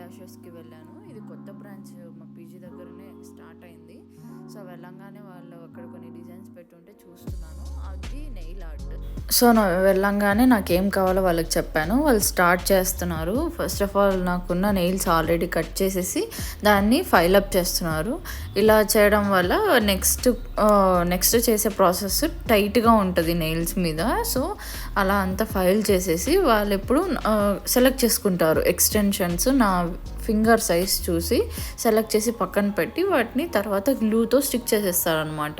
ల్యాషెస్కి వెళ్ళాను. ఇది కొత్త బ్రాంచ్ మా పీజీ దగ్గరనే స్టార్ట్ అయింది. సో వెళ్ళంగానే వాళ్ళు అక్కడ కొన్ని డిజైన్స్ పెట్టుంటే చూస్తున్నాను. అది నెయిల్ ఆర్ట్. సో వెళ్ళంగానే నాకేం కావాలో వాళ్ళకి చెప్పాను. వాళ్ళు స్టార్ట్ చేస్తున్నారు. ఫస్ట్ ఆఫ్ ఆల్ నాకున్న నెయిల్స్ ఆల్రెడీ కట్ చేసేసి దాన్ని ఫైల్ అప్ చేస్తున్నారు. ఇలా చేయడం వల్ల నెక్స్ట్ చేసే ప్రాసెస్ టైట్గా ఉంటుంది నెయిల్స్ మీద. సో అలా అంతా ఫైల్ చేసేసి వాళ్ళు ఎప్పుడు సెలెక్ట్ చేసుకుంటారు ఎక్స్టెన్షన్స్. నా ఫింగర్ సైజ్ చూసి సెలెక్ట్ చేసి పక్కన పెట్టి వాటిని తర్వాత గ్లూతో స్టిక్ చేసేస్తారనమాట.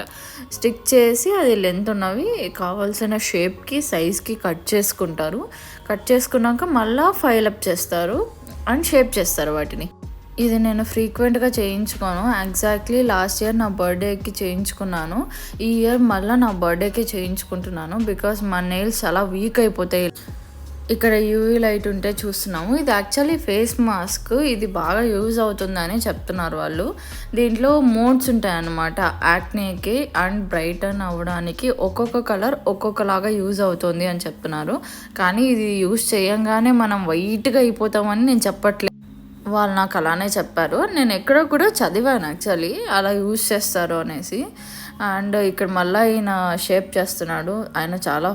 స్టిక్ చేసి అది లెంత్ ఉన్నవి కావాల్సిన షేప్కి సైజ్కి కట్ చేసుకుంటారు. కట్ చేసుకున్నాక మళ్ళీ ఫైల్ అప్ చేస్తారు అండ్ షేప్ చేస్తారు వాటిని. ఇది నేను ఫ్రీక్వెంట్గా చేయించుకోను. ఎగ్జాక్ట్లీ లాస్ట్ ఇయర్ నా బర్త్డేకి చేయించుకున్నాను. ఈ ఇయర్ మళ్ళీ నా బర్త్డేకి చేయించుకుంటున్నాను. బికాస్ మా నెయిల్స్ చాలా వీక్ అయిపోతాయి. ఇక్కడ యూవీ లైట్ ఉంటే చూస్తున్నాము. ఇది యాక్చువల్లీ ఫేస్ మాస్క్. ఇది బాగా యూజ్ అవుతుందని చెప్తున్నారు వాళ్ళు. దీంట్లో మోడ్స్ ఉంటాయన్నమాట. యాక్నేకి అండ్ బ్రైటన్ అవ్వడానికి ఒక్కొక్క కలర్ ఒక్కొక్కలాగా యూజ్ అవుతుంది అని చెప్తున్నారు. కానీ ఇది యూజ్ చేయంగానే మనం వైట్గా అయిపోతామని నేను చెప్పట్లేదు. వాళ్ళు నాకు అలానే చెప్పారు. నేను ఎక్కడో కూడా చదివాను యాక్చువల్లీ అలా యూజ్ చేస్తారు అనేసి. అండ్ ఇక్కడ మళ్ళీ ఆయన షేప్ చేస్తున్నాడు. ఆయన చాలా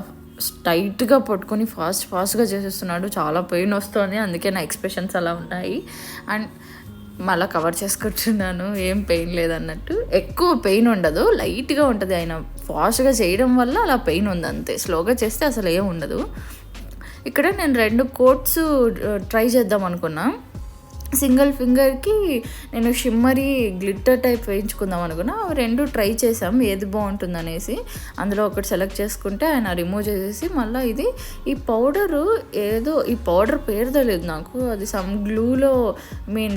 టైట్గా పట్టుకొని ఫాస్ట్గా చేసేస్తున్నాడు. చాలా పెయిన్ వస్తుంది. అందుకే నా ఎక్స్ప్రెషన్స్ అలా ఉన్నాయి. అండ్ మళ్ళీ కవర్ చేసుకుంటున్నాను. ఏం పెయిన్ లేదన్నట్టు. ఎక్కువ పెయిన్ ఉండదు, లైట్గా ఉంటుంది. ఆయన ఫాస్ట్గా చేయడం వల్ల అలా పెయిన్ ఉంది అంతే. స్లోగా చేస్తే అసలు ఏం ఉండదు. ఇక్కడ నేను 2 కోట్స్ ట్రై చేద్దాం అనుకున్నా. సింగిల్ ఫింగర్కి నేను షిమ్మరీ గ్లిట్టర్ టైప్ వేయించుకుందాం అనుకున్నా. అవి 2 ట్రై చేసాం ఏది బాగుంటుంది అనేసి. అందులో ఒకటి సెలెక్ట్ చేసుకుంటే ఆయన రిమూవ్ చేసేసి మళ్ళీ ఈ పౌడరు ఈ పౌడర్ పేరు తెలియదు నాకు. అది సమ్ గ్లూలో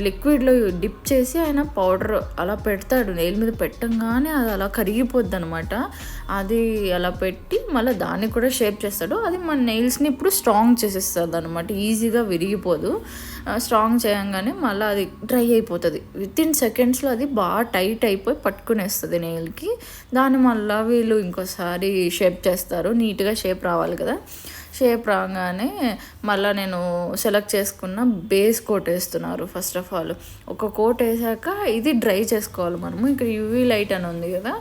లిక్విడ్లో డిప్ చేసి ఆయన పౌడర్ అలా పెడతాడు. నెయిల్ మీద పెట్టంగానే అది అలా కరిగిపోద్ది అనమాట. అది అలా పెట్టి మళ్ళీ దాన్ని కూడా షేప్ చేస్తాడు. అది మన నెయిల్స్ని ఇప్పుడు స్ట్రాంగ్ చేసేస్తుంది అనమాట. ఈజీగా విరిగిపోదు. స్ట్రాంగ్ చేయంగానే మళ్ళీ అది డ్రై అయిపోతుంది. వితిన్ సెకండ్స్లో అది బాగా టైట్ అయిపోయి పట్టుకునేస్తుంది నెయిల్కి. దాన్ని మళ్ళీ వీళ్ళు ఇంకోసారి షేప్ చేస్తారు. నీట్గా షేప్ రావాలి కదా. షేప్ రాగానే మళ్ళీ నేను సెలెక్ట్ చేసుకున్న బేస్ కోట్ వేస్తున్నారు. ఫస్ట్ ఆఫ్ ఆల్ ఒక కోట్ వేసాక ఇది డ్రై చేసుకోవాలి మనము. ఇక్కడ యూవీ లైట్ అని ఉంది కదా,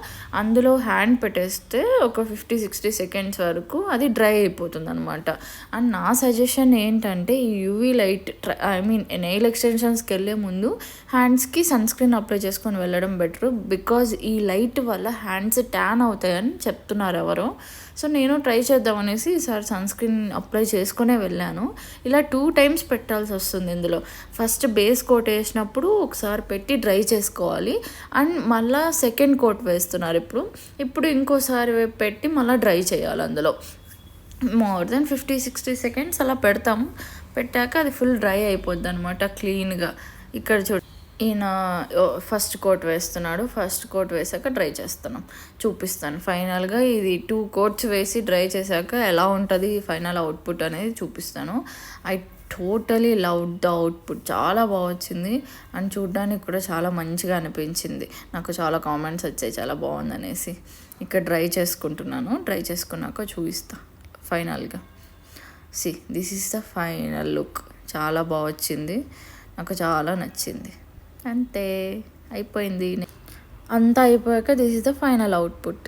అందులో హ్యాండ్ పెట్టేస్తే ఒక 50-60 సెకండ్స్ వరకు అది డ్రై అయిపోతుంది అనమాట. అండ్ నా సజెషన్ ఏంటంటే ఈ యూవీ లైట్ నెయిల్ ఎక్స్టెన్షన్స్కి వెళ్ళే ముందు హ్యాండ్స్కి సన్ స్క్రీన్ అప్లై చేసుకొని వెళ్ళడం బెటర్. బికాజ్ ఈ లైట్ వల్ల హ్యాండ్స్ ట్యాన్ అవుతాయని చెప్తున్నారు ఎవరో. సో నేను ట్రై చేద్దామనేసి ఈసారి సన్ స్క్రీన్ అప్లై చేసుకునే వెళ్ళాను. ఇలా 2 times పెట్టాల్సి వస్తుంది ఇందులో. ఫస్ట్ బేస్ కోట్ వేసినప్పుడు ఒకసారి పెట్టి డ్రై చేసుకోవాలి. అండ్ మళ్ళీ సెకండ్ కోట్ వేస్తున్నారు ఇప్పుడు ఇంకోసారి పెట్టి మళ్ళీ డ్రై చేయాలి. అందులో మోర్ దెన్ 50-60 సెకండ్స్ అలా పెట్టాక అది ఫుల్ డ్రై అయిపోద్ది అనమాట క్లీన్గా. ఇక్కడ ఈయన ఫస్ట్ కోట్ వేస్తున్నాడు. ఫస్ట్ కోట్ వేసాక డ్రై చేస్తున్నాం, చూపిస్తాను. ఫైనల్గా ఇది 2 coats వేసి డ్రై చేశాక ఎలా ఉంటుంది ఫైనల్ అవుట్పుట్ అనేది చూపిస్తాను. I totally love the output. చాలా బాగా వచ్చింది అండ్ చూడడానికి కూడా చాలా మంచిగా అనిపించింది. నాకు చాలా కామెంట్స్ వచ్చాయి చాలా బాగుంది అనేసి. ఇక్కడ డ్రై చేసుకుంటున్నాను. డ్రై చేసుకున్నాక చూపిస్తా ఫైనల్గా. This is the final look. చాలా బాగా వచ్చింది, నాకు చాలా నచ్చింది. అంతే అయిపోయింది. అంతా అయిపోయాక this is the final output.